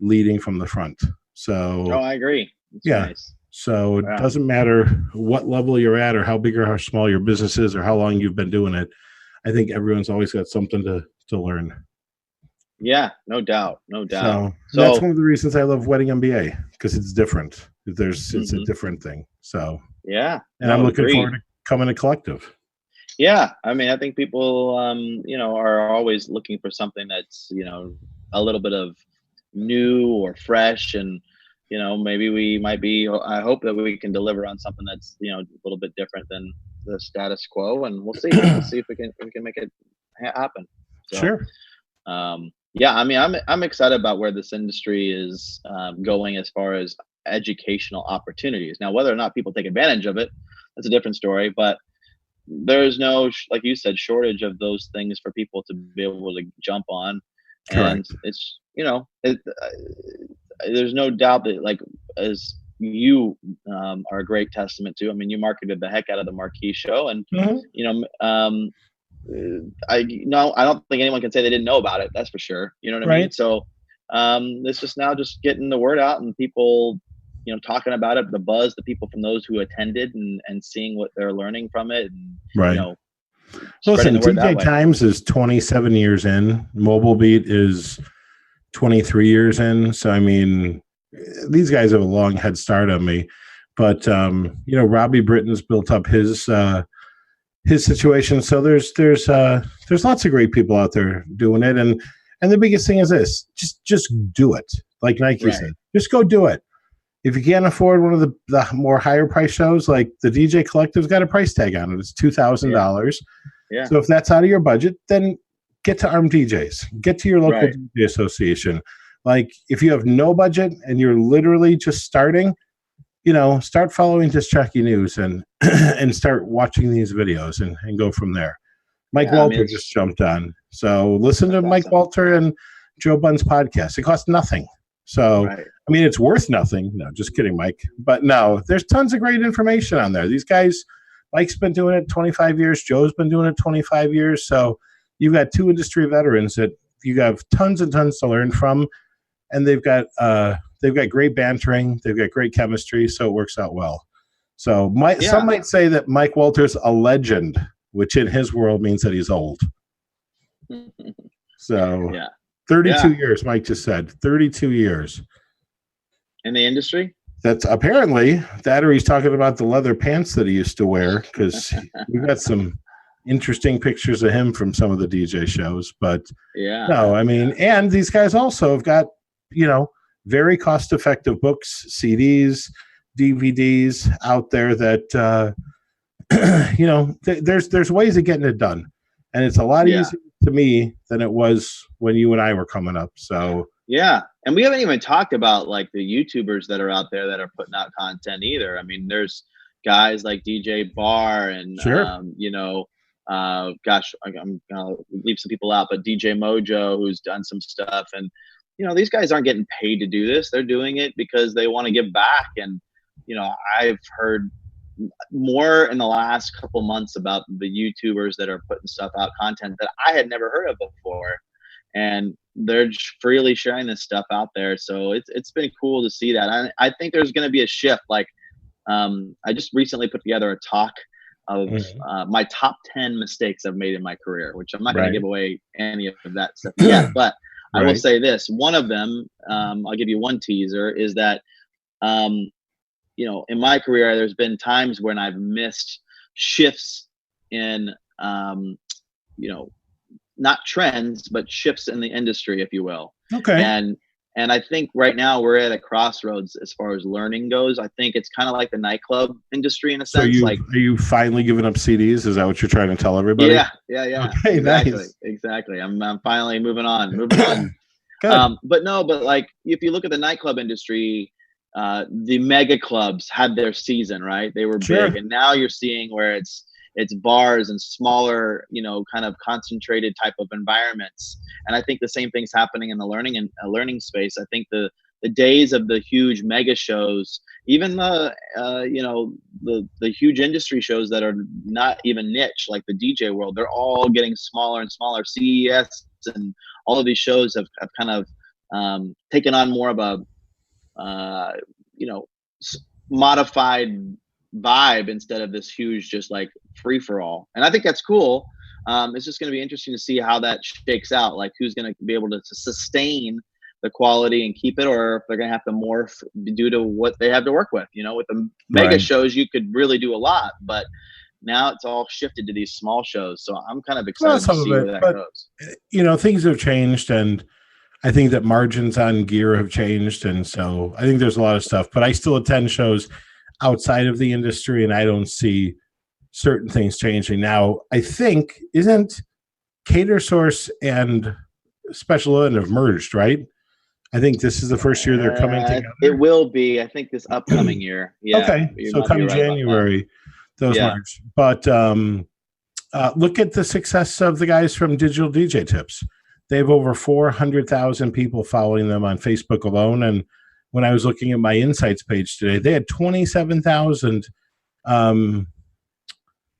leading from the front. So I agree. That's nice. So it doesn't matter what level you're at, or how big or how small your business is, or how long you've been doing it. I think everyone's always got something to learn. Yeah, no doubt. So that's one of the reasons I love Wedding MBA, because it's different. It's a different thing. So and I'm looking forward to coming to Collective. Yeah, I mean, I think people, are always looking for something that's, a little bit of new or fresh, and maybe we might be. I hope that we can deliver on something that's a little bit different than the status quo, and we'll see. We'll see if we can make it happen. So, sure. I mean, I'm excited about where this industry is going as far as educational opportunities. Now, whether or not people take advantage of it, that's a different story. But there's no, like you said, shortage of those things for people to be able to jump on. And Correct. it's, there's no doubt that, like, as you are a great testament to, I mean, you marketed the heck out of the marquee show, and Mhm. I don't think anyone can say they didn't know about it. That's for sure. You know what I mean? Right. So it's just now just getting the word out, and people, talking about it, the buzz, the people from those who attended, and seeing what they're learning from it, and Right. spreading Listen, the word that DJ way. Times is 27 years in. Mobile Beat is 23 years in. So, I mean, these guys have a long head start on me. But, Robbie Britton's built up his situation. So there's lots of great people out there doing it. And the biggest thing is this, just do it. Like Nike Right. said, just go do it. If you can't afford one of the more higher price shows, like the DJ Collective's got a price tag on it. It's $2,000. Yeah. So if that's out of your budget, then get to Armed DJs. Get to your local Right. DJ association. Like, if you have no budget and you're literally just starting, start following Disc Jockey News and and start watching these videos and go from there. Mike Walter just jumped on. So listen to Mike Walter and Joe Bunn's podcast. It costs nothing. So, Right. I mean, it's worth nothing. No, just kidding, Mike. But no, there's tons of great information on there. These guys, Mike's been doing it 25 years. Joe's been doing it 25 years. So you've got two industry veterans that you have tons and tons to learn from. And they've got great bantering. They've got great chemistry. So it works out well. So some might say that Mike Walter's a legend, which in his world means that he's old. So 32 years, Mike just said. 32 years. In the industry? That's apparently that, or he's talking about the leather pants that he used to wear, because we've got some interesting pictures of him from some of the DJ shows. But no, I mean, and these guys also have got, very cost-effective books, CDs, DVDs out there that, there's ways of getting it done. And it's a lot easier to me than it was when you and I were coming up. So yeah. And we haven't even talked about, like, the YouTubers that are out there that are putting out content either. I mean, there's guys like DJ Bar and, sure. I'm gonna leave some people out, but DJ Mojo, who's done some stuff. And, these guys aren't getting paid to do this. They're doing it because they want to give back. And, I've heard more in the last couple months about the YouTubers that are putting stuff out, content that I had never heard of before. And they're freely sharing this stuff out there. So it's been cool to see that. I think there's going to be a shift. Like, I just recently put together a talk of my top 10 mistakes I've made in my career, which I'm not going to give away any of that stuff yet. But I will say this. One of them, I'll give you one teaser, is that, in my career, there's been times when I've missed shifts in, not trends, but shifts in the industry, if you will. Okay. And I think right now we're at a crossroads as far as learning goes. I think it's kind of like the nightclub industry in a sense. So are you finally giving up CDs? Is that what you're trying to tell everybody? Yeah. Okay, exactly. I'm finally moving on. Good. But like, if you look at the nightclub industry, the mega clubs had their season, right? They were big, and now you're seeing where it's bars and smaller, kind of concentrated type of environments. And I think the same thing's happening in the learning space. I think the days of the huge mega shows, even the huge industry shows that are not even niche, like the DJ world, they're all getting smaller and smaller. CES and all of these shows have kind of taken on more of a modified vibe instead of this huge, just like free for all. And I think that's cool. It's just going to be interesting to see how that shakes out. Like, who's going to be able to sustain the quality and keep it, or if they're going to have to morph due to what they have to work with. With the mega shows, you could really do a lot, but now it's all shifted to these small shows. So I'm kind of excited to see where that goes. Things have changed, and I think that margins on gear have changed. And so I think there's a lot of stuff, but I still attend shows outside of the industry, and I don't see certain things changing. Now, I think, isn't Cater Source and Special Ed have merged, right? I think this is the first year they're coming together. It will be, I think, this upcoming year. Yeah. Okay, so come January, those merge. But look at the success of the guys from Digital DJ Tips. They have over 400,000 people following them on Facebook alone. And when I was looking at my insights page today, they had 27,000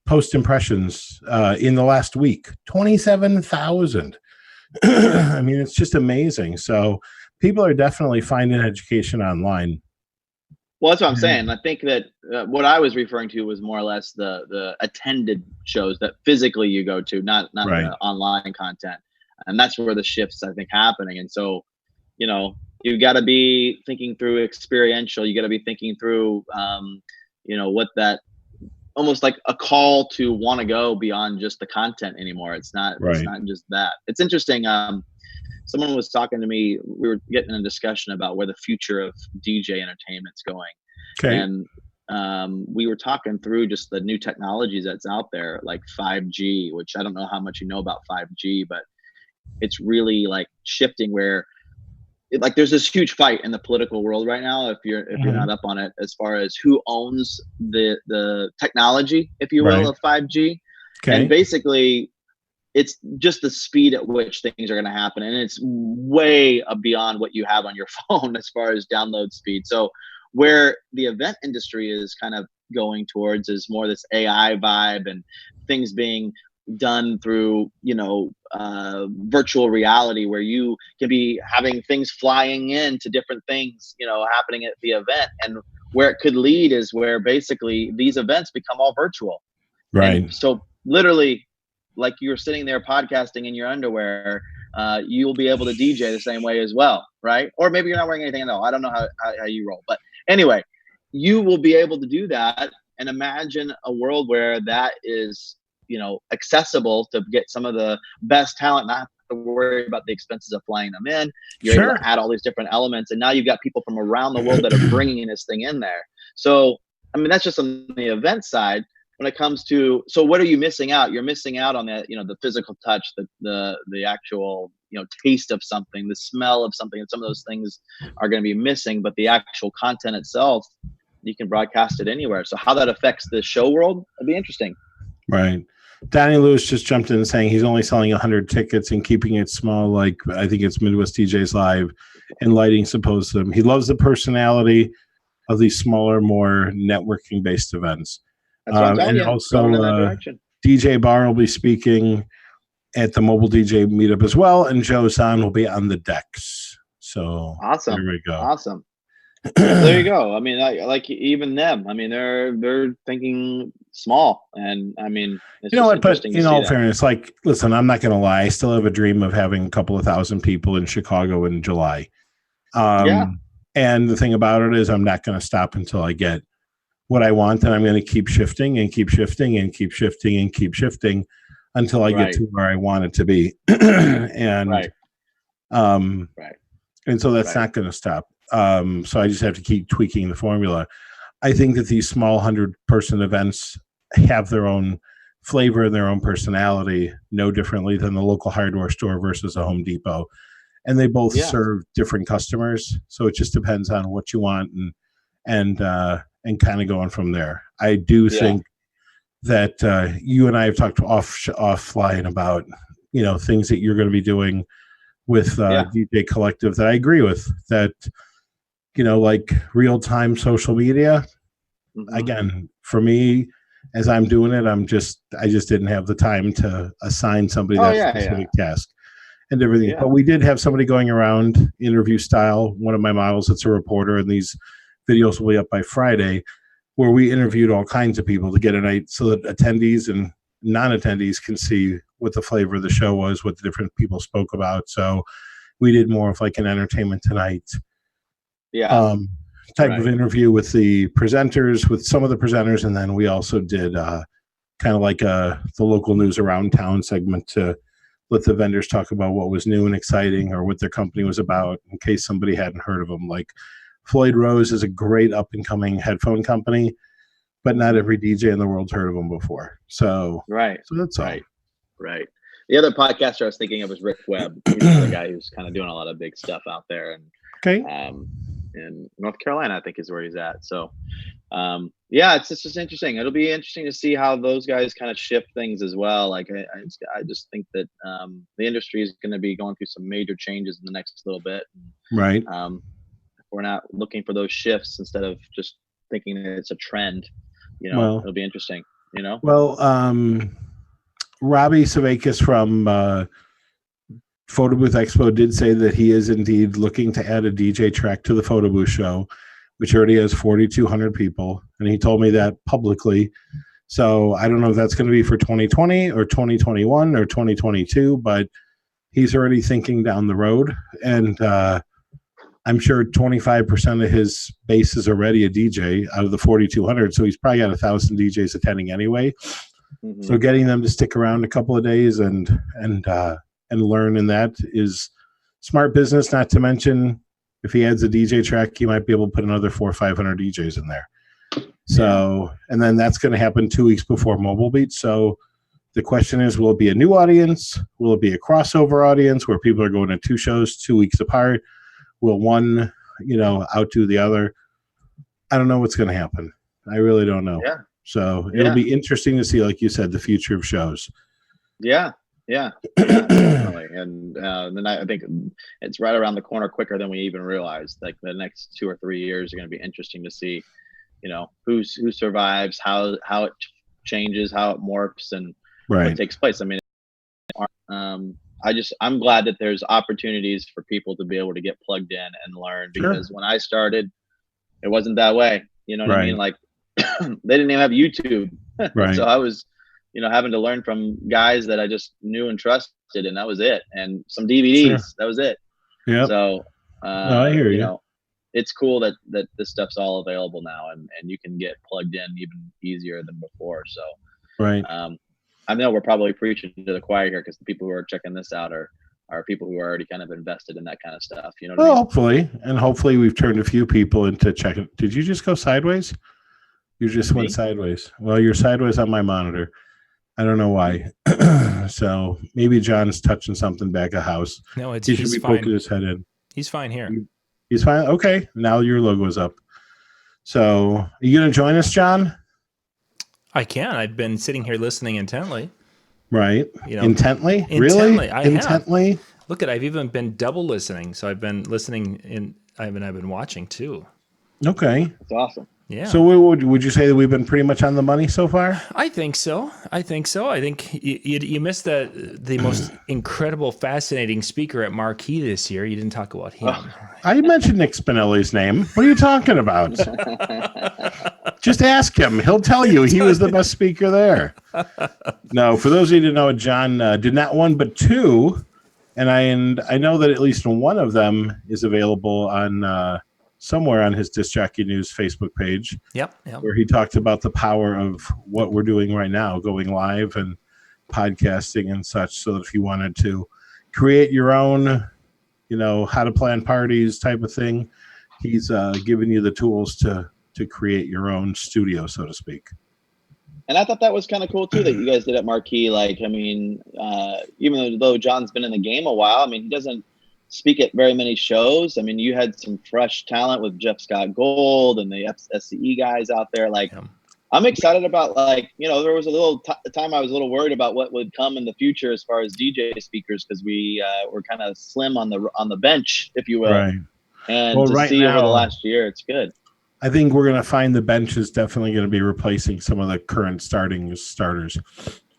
post impressions in the last week. 27,000. I mean, it's just amazing. So people are definitely finding education online. Well, that's what I'm saying. I think that what I was referring to was more or less the attended shows that physically you go to, not Right. the online content. And that's where the shift's, I think, happening. And so, you know, you've got to be thinking through experiential. You got to be thinking through, you know, what that almost like a call to want to go beyond just the content anymore. It's not, Right. It's not just that. It's interesting. Someone was talking to me. We were getting in a discussion about where the future of DJ entertainment's going. Okay. And we were talking through just the new technologies that's out there, like 5G, which I don't know how much you know about 5G, but it's really like shifting where like there's this huge fight in the political world right now, if you're not up on it, as far as who owns the technology, if you will, Right. of 5G. Okay. And basically it's just the speed at which things are going to happen, and it's way beyond what you have on your phone as far as download speed. So where the event industry is kind of going towards is more this AI vibe and things being done through, you know, virtual reality, where you can be having things flying into different things, you know, happening at the event. And where it could lead is where basically these events become all virtual. Right. And so literally, like you're sitting there podcasting in your underwear, you'll be able to DJ the same way as well, right? Or maybe you're not wearing anything at all. I don't know how you roll. But anyway, you will be able to do that. And imagine a world where that is, you know, accessible to get some of the best talent, not have to worry about the expenses of flying them in. You're able to add all these different elements. And now you've got people from around the world that are bringing this thing in there. So, I mean, that's just on the event side. When it comes to, so what are you missing out? You're missing out on that, you know, the physical touch, the actual, you know, taste of something, the smell of something, and some of those things are going to be missing. But the actual content itself, you can broadcast it anywhere. So how that affects the show world, it'd be interesting. Right. Danny Lewis just jumped in saying he's only selling 100 tickets and keeping it small, like I think it's Midwest DJs Live, and lighting supposed to them. He loves the personality of these smaller, more networking-based events. That's what I'm telling you. Also, going in that direction. DJ Barr will be speaking at the Mobile DJ meetup as well, and Joe Zahn will be on the decks. So awesome. There we go. Awesome. There you go. I mean, like even them. I mean, they're thinking small, and I mean, it's you know what? But in all fairness, like, listen, I'm not going to lie. I still have a dream of having a couple of thousand people in Chicago in July. And the thing about it is, I'm not going to stop until I get what I want, and I'm going to keep shifting and keep shifting and keep shifting and keep shifting until I get to where I want it to be. And and so that's not going to stop. So I just have to keep tweaking the formula. I think that these small 100-person events have their own flavor and their own personality, no differently than the local hardware store versus a Home Depot. And they both serve different customers. So it just depends on what you want and kind of going from there. I do think that you and I have talked offline about, you know, things that you're going to be doing with DJ Collective that I agree with, that, you know, like real-time social media. Again, for me, as I'm doing it, I just didn't have the time to assign somebody that specific task and everything. But we did have somebody going around interview style. One of my models, it's a reporter, and these videos will be up by Friday, where we interviewed all kinds of people to get a night so that attendees and non-attendees can see what the flavor of the show was, what the different people spoke about. So we did more of like an Entertainment Tonight type of interview with the presenters, with some of the presenters. And then we also did kind of like the local news around town segment to let the vendors talk about what was new and exciting or what their company was about, in case somebody hadn't heard of them. Like Floyd Rose is a great up-and-coming headphone company, but not every DJ in the world's heard of them before. So so that's all. Right. The other podcaster I was thinking of was Rick Webb. He's the guy who's kind of doing a lot of big stuff out there. And in North Carolina, I think is where he's at. So yeah, it's just interesting. It'll be interesting to see how those guys kind of shift things as well. Like I just think that the industry is going to be going through some major changes in the next little bit. Right. If we're not looking for those shifts instead of just thinking that it's a trend, Well, it'll be interesting. Well, Robbie Savakis from Photo Booth Expo did say that he is indeed looking to add a DJ track to the Photo Booth show, which already has 4,200 people, and he told me that publicly. So I don't know if that's going to be for 2020 or 2021 or 2022, but he's already thinking down the road, and I'm sure 25% of his base is already a DJ out of the 4,200, so he's probably got 1,000 DJs attending anyway. Mm-hmm. So getting them to stick around a couple of days and learn in that is smart business. Not to mention, if he adds a DJ track, he might be able to put another 400 or 500 DJs in there. So, and then that's going to happen 2 weeks before Mobile Beat. So the question is, will it be a new audience? Will it be a crossover audience where people are going to 2 shows 2 weeks apart? Will one, outdo the other? I don't know what's going to happen. I really don't know. Yeah. So it'll be interesting to see, like you said, the future of shows. Yeah, definitely. And then I think it's right around the corner quicker than we even realized. Like the next 2 or 3 years are going to be interesting to see, who survives, how it changes, how it morphs, and what takes place. I mean, I'm glad that there's opportunities for people to be able to get plugged in and learn, because when I started, it wasn't that way. You know what I mean? Like they didn't even have YouTube. So I was, having to learn from guys that I just knew and trusted, and that was it. And some DVDs, that was it. Yeah. So, I hear you. It's cool that this stuff's all available now, and you can get plugged in even easier than before. So, I know we're probably preaching to the choir here, because the people who are checking this out are people who are already kind of invested in that kind of stuff. You know what I mean? Hopefully we've turned a few people into checking. Did you just go sideways? You just went sideways. Well, you're sideways on my monitor. I don't know why. So maybe John's touching something back of house. No, he should be poking his head in. He's fine here. He's fine. Okay, now your logo's up. So are you going to join us, John? I can. I've been sitting here listening intently. Right. Intently? Really? Intently? Look, I've even been double listening. So I've been listening I've been watching too. Okay. That's awesome. Yeah. So would you say that we've been pretty much on the money so far? I think so. I think you missed the most incredible, fascinating speaker at Marquee this year. You didn't talk about him. I mentioned Nick Spinelli's name. What are you talking about? Just ask him. He'll tell you he was the best speaker there. No, for those of you who didn't know, John did not 1 but 2, and I know that at least one of them is available on somewhere on his Disc Jockey News Facebook page. Yep. Where he talked about the power of what we're doing right now, going live and podcasting and such, so that if you wanted to create your own, how to plan parties type of thing, he's giving you the tools to create your own studio, so to speak. And I thought that was kind of cool too, that you guys did at Marquee. Like, I mean, even though John's been in the game a while, I mean, he doesn't speak at very many shows. I mean, you had some fresh talent with Jeff Scott Gold and the SCE guys out there. Like, I'm excited about, like, there was a little time I was a little worried about what would come in the future as far as DJ speakers, because we were kind of slim on the bench, if you will. Right. And to see over the last year, it's good. I think we're going to find the bench is definitely going to be replacing some of the current starters.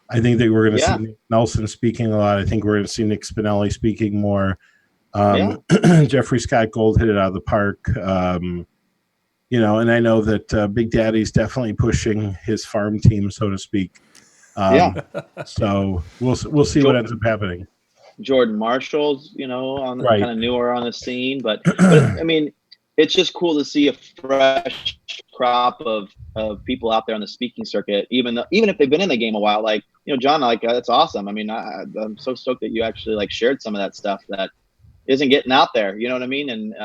I think that we're going to see Nick Nelson speaking a lot. I think we're going to see Nick Spinelli speaking more. Jeffrey Scott Gold hit it out of the park. And I know that Big Daddy's definitely pushing his farm team, so to speak. So we'll see what ends up happening. Jordan Marshall's, on the kind of newer on the scene, but I mean, it's just cool to see a fresh crop of people out there on the speaking circuit, even if they've been in the game a while. Like, John, like, that's awesome. I mean, I'm so stoked that you actually like shared some of that stuff that isn't getting out there. You know what I mean? And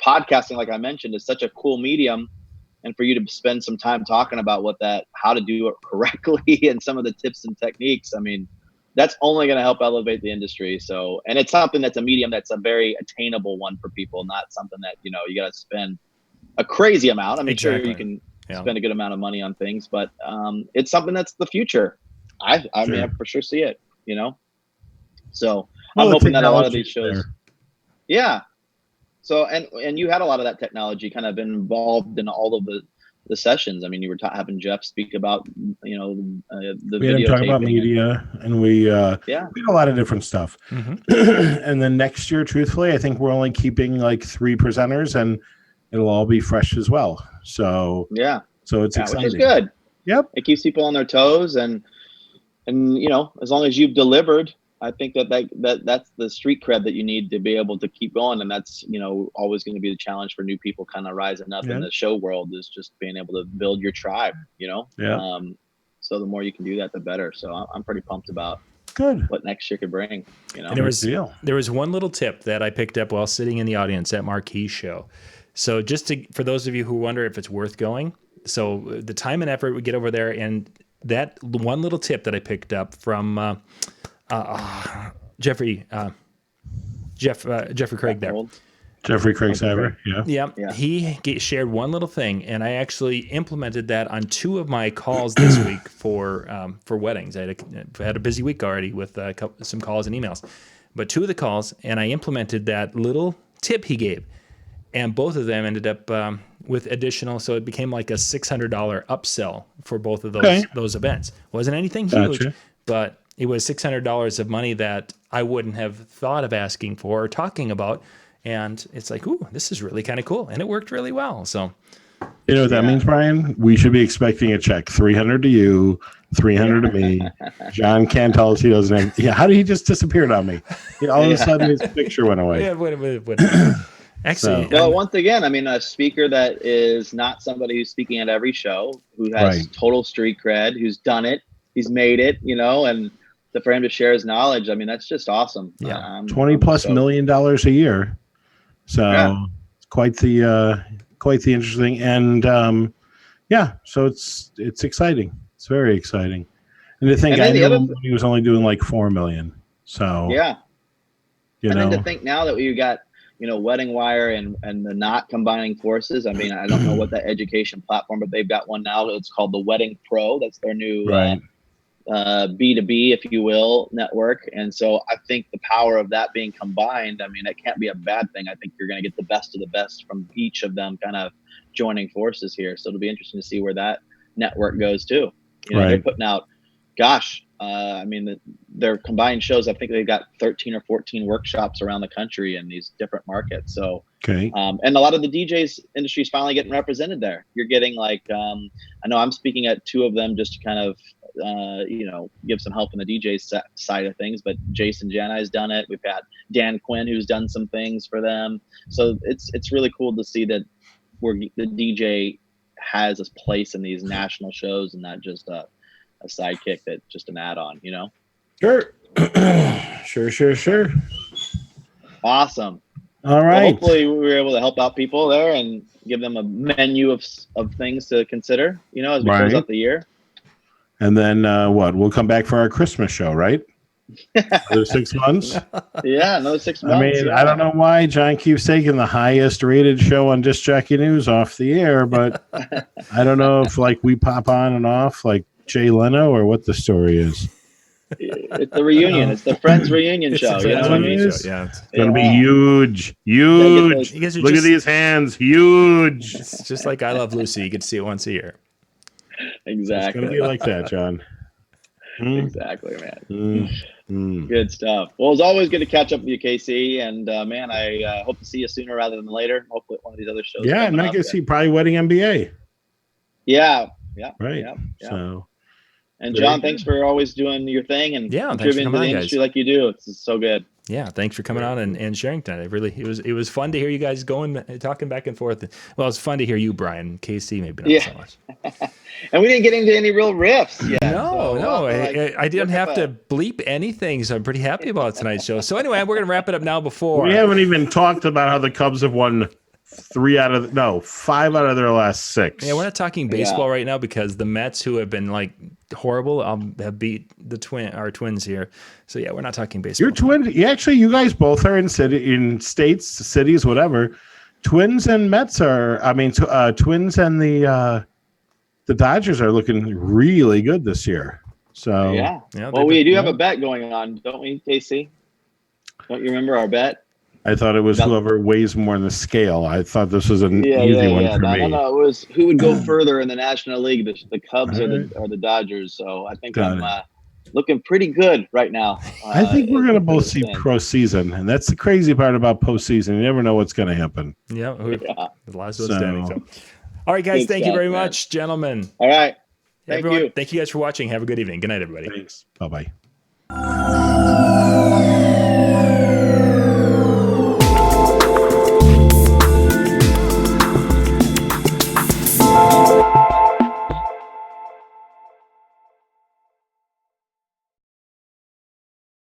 podcasting, like I mentioned, is such a cool medium. And for you to spend some time talking about how to do it correctly and some of the tips and techniques, I mean, that's only going to help elevate the industry. So, and it's something that's a medium that's a very attainable one for people, not something that, you know, you got to spend a crazy amount. I mean, sure, you can spend a good amount of money on things, but it's something that's the future. I mean, I for sure see it, you know? So I'm hoping that a lot of these shows, So, and you had a lot of that technology kind of been involved in all of the sessions. I mean, you were having Jeff speak about, you know, the video talk about media, and we had a lot of different stuff. And then next year, truthfully, I think we're only keeping like 3 presenters, and it'll all be fresh as well. So so it's exciting. Which is good. Yep, it keeps people on their toes, and you know, as long as you've delivered, I think that's the street cred that you need to be able to keep going. And that's, you know, always going to be the challenge for new people kind of rising up in the show world, is just being able to build your tribe, you know? So the more you can do that, the better. So I'm pretty pumped about what next year could bring, you know? And there was one little tip that I picked up while sitting in the audience at Marquis show. So just for those of you who wonder if it's worth going, so the time and effort we get over there, and that one little tip that I picked up from Jeffrey Craig there. Jeffrey Craig Saber. He shared one little thing, and I actually implemented that on 2 of my calls this week for weddings. I had a busy week already with some calls and emails, but 2 of the calls, and I implemented that little tip he gave, and both of them ended up with additional, so it became like a $600 upsell for both of those events. Wasn't anything huge, but it was $600 of money that I wouldn't have thought of asking for or talking about. And it's like, ooh, this is really kind of cool. And it worked really well. So, you know what that means, Brian? We should be expecting a check. 300 to you, 300 to me. John can't tell us he doesn't have. Yeah, how did he just disappear on me? All of a sudden, his picture went away. Actually, well, once again, I mean, a speaker that is not somebody who's speaking at every show, who has total street cred, who's done it, he's made it, you know, and for him to share his knowledge, I mean, that's just awesome. $20+ million a year. So quite the interesting, and so it's exciting. It's very exciting. And to think, I knew he was only doing like 4 million. So you know, to think now that you got, you know, Wedding Wire and the Knot combining forces. I mean, I don't know what that education platform, but they've got one now. It's called the Wedding Pro. That's their new B2B, if you will, network. And so I think the power of that being combined, I mean, it can't be a bad thing. I think you're going to get the best of the best from each of them kind of joining forces here. So it'll be interesting to see where that network goes too. You know, they're putting out, I mean, their combined shows, I think they've got 13 or 14 workshops around the country in these different markets. So, and a lot of the DJs industry is finally getting represented there. You're getting like, I know I'm speaking at 2 of them just to kind of, you know, give some help in the DJ side of things, but Jason Jana has done it. We've had Dan Quinn, who's done some things for them. So it's really cool to see that the DJ has its place in these national shows and not just a sidekick, that's just an add-on, you know? Sure. Sure. Awesome. All right. Well, hopefully we were able to help out people there and give them a menu of things to consider, you know, as we close out the year. And then we'll come back for our Christmas show, right? Another 6 months? Yeah, another 6 months. I mean, I don't know why John keeps taking the highest rated show on Disc Jockey News off the air, but I don't know if like we pop on and off like Jay Leno or what the story is. It's the reunion. It's the Friends reunion show. You know what I mean? It's going to be huge. Look at these hands. Huge. It's just like I Love Lucy. You get to see it once a year. Exactly. It's going to be like that, John. Exactly, man. Good stuff. Well, it's always good to catch up with you, KC. And man, I hope to see you sooner rather than later. Hopefully, at one of these other shows. Yeah, and I can see probably Wedding MBA. Yeah. Right. Yeah. So. And John, thanks for always doing your thing and contributing to the industry like you do. It's so good. Yeah, thanks for coming on and sharing tonight. It was fun to hear you guys talking back and forth. Well, it's fun to hear you, Brian. KC, maybe not so much. And we didn't get into any real riffs yet. No. I didn't have to bleep anything, so I'm pretty happy about tonight's show. So anyway, we're going to wrap it up now before. We haven't even talked about how the Cubs have won 5 out of their last 6. Yeah, we're not talking baseball right now because the Mets, who have been like horrible, have beat our twins here. So yeah, we're not talking baseball. Your twin, you guys both are in states, cities, whatever. Twins and Mets are. I mean, Twins and the Dodgers are looking really good this year. So yeah. Well, we do have a bet going on, don't we, Casey? Don't you remember our bet? I thought it was whoever weighs more on the scale. I thought this was an easy one for me. No, it was who would go further in the National League, the Cubs or the Dodgers. So I think I'm looking pretty good right now. I think we're going to both see postseason, and that's the crazy part about postseason. You never know what's going to happen. Yeah, the last one's standing. So. All right, guys, thank you very much, gentlemen. All right. Thank you guys for watching. Have a good evening. Good night, everybody. Thanks. Bye-bye.